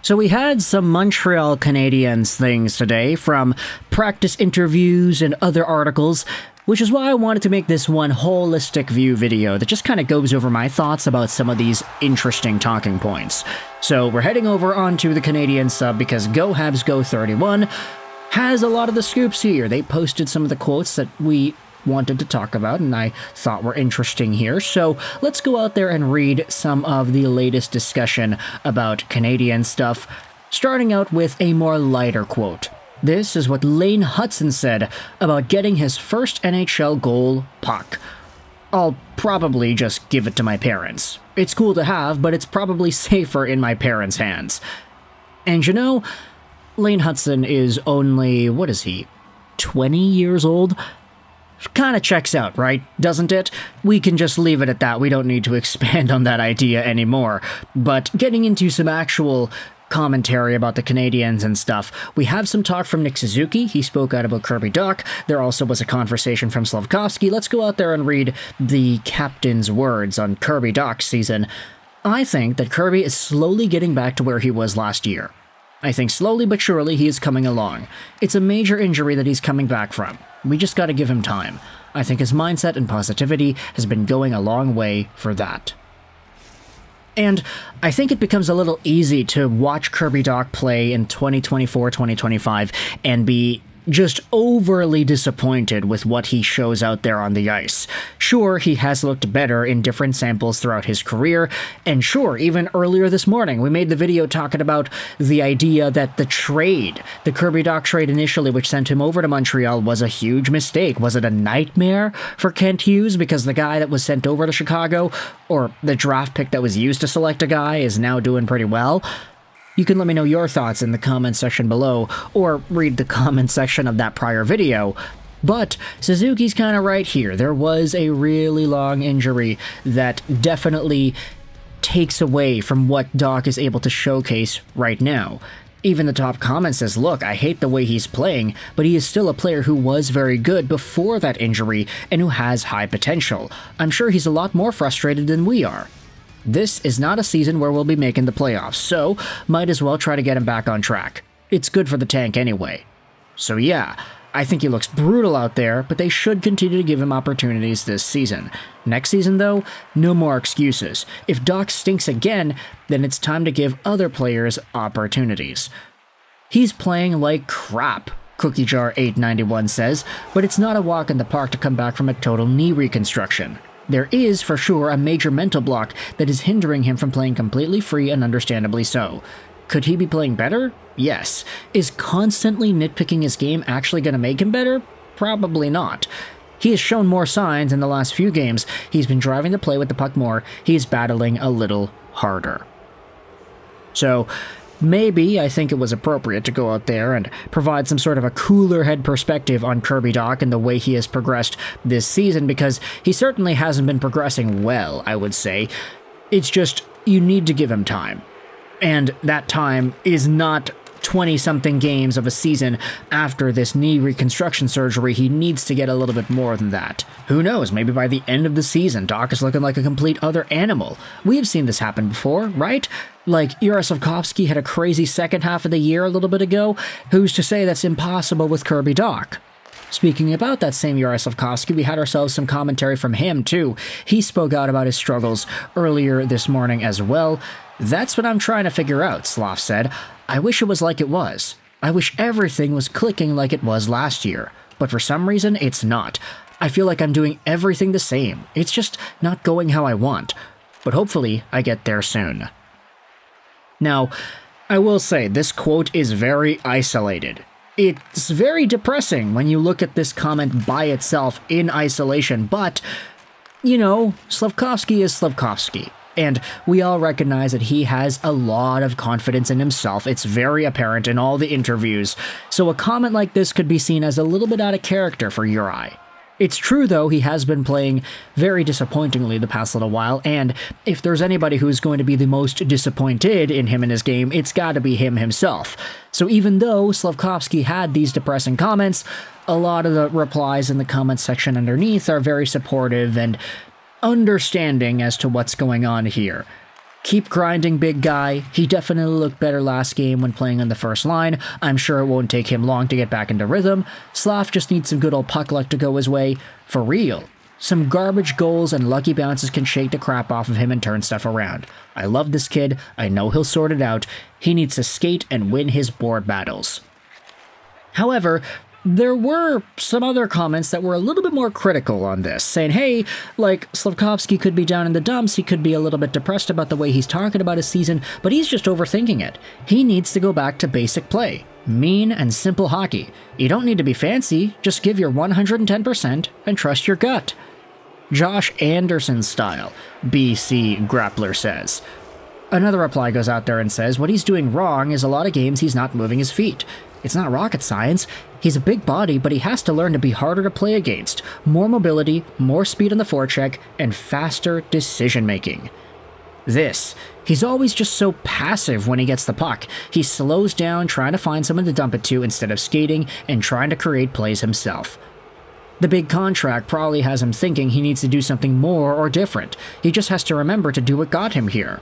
So we had some Montreal Canadiens things today, from practice interviews and other articles, which is why I wanted to make this one holistic view video that just kind of goes over my thoughts about some of these interesting talking points. So we're heading over onto the Canadian sub because Go Habs Go 31 has a lot of the scoops here. They posted some of the quotes that we wanted to talk about and I thought were interesting here. So let's go out there and read some of the latest discussion about Canadian stuff, starting out with a more lighter quote. This is what Lane Hutson said about getting his first NHL goal puck. I'll probably just give it to my parents. It's cool to have, but it's probably safer in my parents' hands. And you know, Lane Hutson is only, 20 years old? Kinda checks out, right? Doesn't it? We can just leave it at that. We don't need to expand on that idea anymore. But getting into some actual commentary about the Canadiens and stuff, we have some talk from Nick Suzuki. He spoke out about Kirby Dach. There also was a conversation from Slafkovsky. Let's go out there and read the captain's words on Kirby Dach's season. I think that Kirby is slowly getting back to where he was last year. I think slowly but surely he is coming along. It's a major injury that he's coming back from. We just gotta give him time. I think his mindset and positivity has been going a long way for that. And I think it becomes a little easy to watch Kirby Dach play in 2024-2025 and be just overly disappointed with what he shows out there on the ice. Sure, he has looked better in different samples throughout his career, and sure, even earlier this morning, we made the video talking about the idea that the Kirby Dach trade initially, which sent him over to Montreal, was a huge mistake. Was it a nightmare for Kent Hughes because the guy that was sent over to Chicago, or the draft pick that was used to select a guy, is now doing pretty well? You can let me know your thoughts in the comment section below, or read the comment section of that prior video. But Suzuki's kind of right here. There was a really long injury that definitely takes away from what Dach is able to showcase right now. Even the top comment says, look, I hate the way he's playing, but he is still a player who was very good before that injury and who has high potential. I'm sure he's a lot more frustrated than we are. This is not a season where we'll be making the playoffs, so might as well try to get him back on track. It's good for the tank anyway. So yeah, I think he looks brutal out there, but they should continue to give him opportunities this season. Next season though, no more excuses. If Dach stinks again, then it's time to give other players opportunities. He's playing like crap, Cookie Jar 891 says, but it's not a walk in the park to come back from a total knee reconstruction. There is, for sure, a major mental block that is hindering him from playing completely free, and understandably so. Could he be playing better? Yes. Is constantly nitpicking his game actually going to make him better? Probably not. He has shown more signs in the last few games. He's been driving the play with the puck more. He's battling a little harder. So maybe I think it was appropriate to go out there and provide some sort of a cooler head perspective on Kirby Dach and the way he has progressed this season, because he certainly hasn't been progressing well, I would say. It's just, you need to give him time. And that time is not 20-something games of a season after this knee reconstruction surgery. He needs to get a little bit more than that. Who knows, maybe by the end of the season, Dach is looking like a complete other animal. We've seen this happen before, right? Like, Juraj Slafkovsky had a crazy second half of the year a little bit ago. Who's to say that's impossible with Kirby Dach? Speaking about that same Juraj Slafkovsky, we had ourselves some commentary from him too. He spoke out about his struggles earlier this morning as well. That's what I'm trying to figure out, Slaf said. I wish it was like it was. I wish everything was clicking like it was last year. But for some reason, it's not. I feel like I'm doing everything the same. It's just not going how I want. But hopefully, I get there soon. Now, I will say, this quote is very isolated. It's very depressing when you look at this comment by itself in isolation, but, you know, Slafkovsky is Slafkovsky. And we all recognize that he has a lot of confidence in himself. It's very apparent in all the interviews. So a comment like this could be seen as a little bit out of character for Uri. It's true, though, he has been playing very disappointingly the past little while, and if there's anybody who's going to be the most disappointed in him and his game, it's gotta be him himself. So even though Slafkovsky had these depressing comments, a lot of the replies in the comments section underneath are very supportive and understanding as to what's going on here. Keep grinding, big guy. He definitely looked better last game when playing on the first line. I'm sure it won't take him long to get back into rhythm. Slaf just needs some good old puck luck to go his way. For real. Some garbage goals and lucky bounces can shake the crap off of him and turn stuff around. I love this kid. I know he'll sort it out. He needs to skate and win his board battles. However, there were some other comments that were a little bit more critical on this, saying, hey, like, Slafkovsky could be down in the dumps, he could be a little bit depressed about the way he's talking about his season, but he's just overthinking it. He needs to go back to basic play. Mean and simple hockey. You don't need to be fancy, just give your 110% and trust your gut. Josh Anderson style, BC Grappler says. Another reply goes out there and says, what he's doing wrong is a lot of games he's not moving his feet. It's not rocket science. He's a big body, but he has to learn to be harder to play against. More mobility, more speed on the forecheck, and faster decision-making. He's always just so passive when he gets the puck. He slows down trying to find someone to dump it to instead of skating and trying to create plays himself. The big contract probably has him thinking he needs to do something more or different. He just has to remember to do what got him here.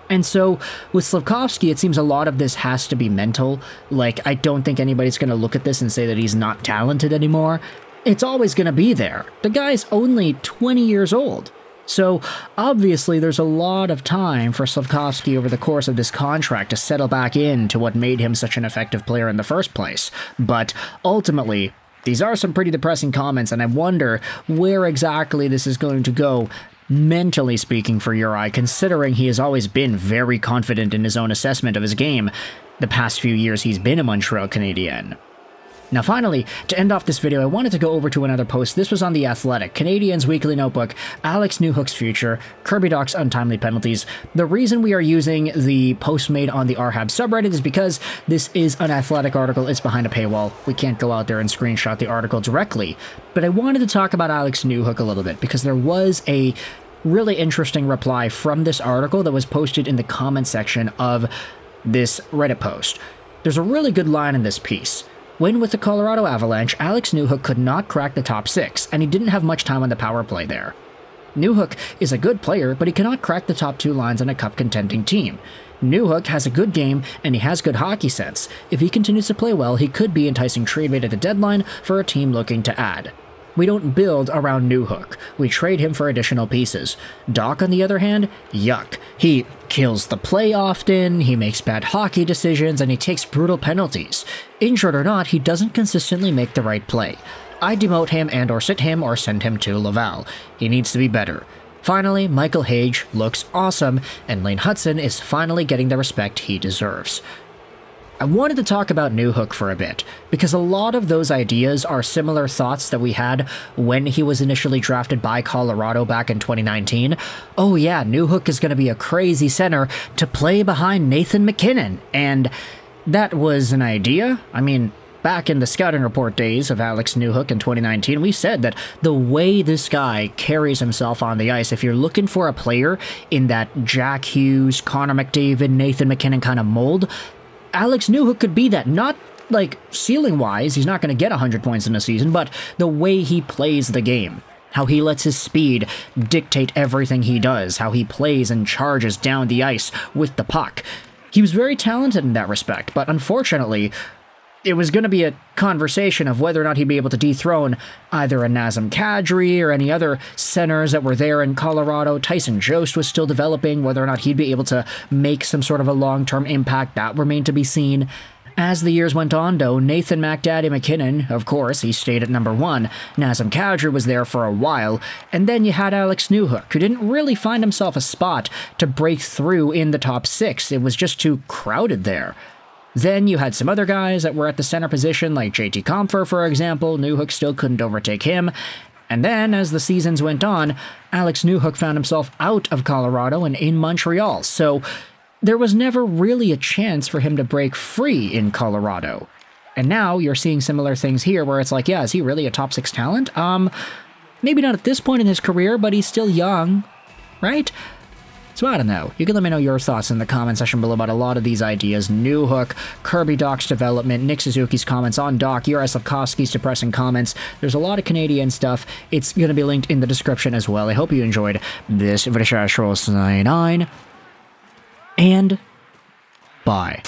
And so, with Slafkovsky, it seems a lot of this has to be mental. Like, I don't think anybody's going to look at this and say that he's not talented anymore. It's always going to be there. The guy's only 20 years old. So, obviously, there's a lot of time for Slafkovsky over the course of this contract to settle back into what made him such an effective player in the first place. But, ultimately, these are some pretty depressing comments, and I wonder where exactly this is going to go, mentally speaking, for Juraj, considering he has always been very confident in his own assessment of his game the past few years he's been a Montreal Canadien. Now finally, to end off this video, I wanted to go over to another post. This was on The Athletic, Canadiens Weekly Notebook, Alex Newhook's future, Kirby Dach's untimely penalties. The reason we are using the post made on the Habs subreddit is because this is an Athletic article, it's behind a paywall. We can't go out there and screenshot the article directly. But I wanted to talk about Alex Newhook a little bit, because there was a really interesting reply from this article that was posted in the comment section of this Reddit post. There's a really good line in this piece. When with the Colorado Avalanche, Alex Newhook could not crack the top 6, and he didn't have much time on the power play there. Newhook is a good player, but he cannot crack the top 2 lines on a cup-contending team. Newhook has a good game, and he has good hockey sense. If he continues to play well, he could be enticing trade bait at the deadline for a team looking to add. We don't build around Newhook. We trade him for additional pieces. Dach, on the other hand, yuck. He kills the play often, he makes bad hockey decisions, and he takes brutal penalties. Injured or not, he doesn't consistently make the right play. I demote him and or sit him or send him to Laval. He needs to be better. Finally, Michael Hage looks awesome, and Lane Hutson is finally getting the respect he deserves. I wanted to talk about Newhook for a bit, because a lot of those ideas are similar thoughts that we had when he was initially drafted by Colorado back in 2019. Oh yeah, Newhook is going to be a crazy center to play behind Nathan MacKinnon, and that was an idea. I mean, back in the scouting report days of Alex Newhook in 2019, we said that the way this guy carries himself on the ice, if you're looking for a player in that Jack Hughes, Connor McDavid, Nathan MacKinnon kind of mold, Alex Newhook could be that. Not like ceiling-wise, he's not going to get 100 points in a season, but the way he plays the game. How he lets his speed dictate everything he does, how he plays and charges down the ice with the puck. He was very talented in that respect, but unfortunately, it was going to be a conversation of whether or not he'd be able to dethrone either a Nazem Kadri or any other centers that were there in Colorado. Tyson Jost was still developing, whether or not he'd be able to make some sort of a long-term impact. That remained to be seen. As the years went on, though, Nathan MacDaddy MacKinnon, of course, he stayed at number 1. Nazem Kadri was there for a while, and then you had Alex Newhook, who didn't really find himself a spot to break through in the top 6. It was just too crowded there. Then you had some other guys that were at the center position, like JT Compher, for example. Newhook still couldn't overtake him. And then, as the seasons went on, Alex Newhook found himself out of Colorado and in Montreal, so there was never really a chance for him to break free in Colorado. And now you're seeing similar things here, where it's like, yeah, is he really a top 6 talent? Maybe not at this point in his career, but he's still young, right? So I don't know. You can let me know your thoughts in the comment section below about a lot of these ideas. Newhook, Kirby Dach's development, Nick Suzuki's comments on Dach, Juraj Slafkovsky's depressing comments. There's a lot of Canadian stuff. It's going to be linked in the description as well. I hope you enjoyed this video. and bye.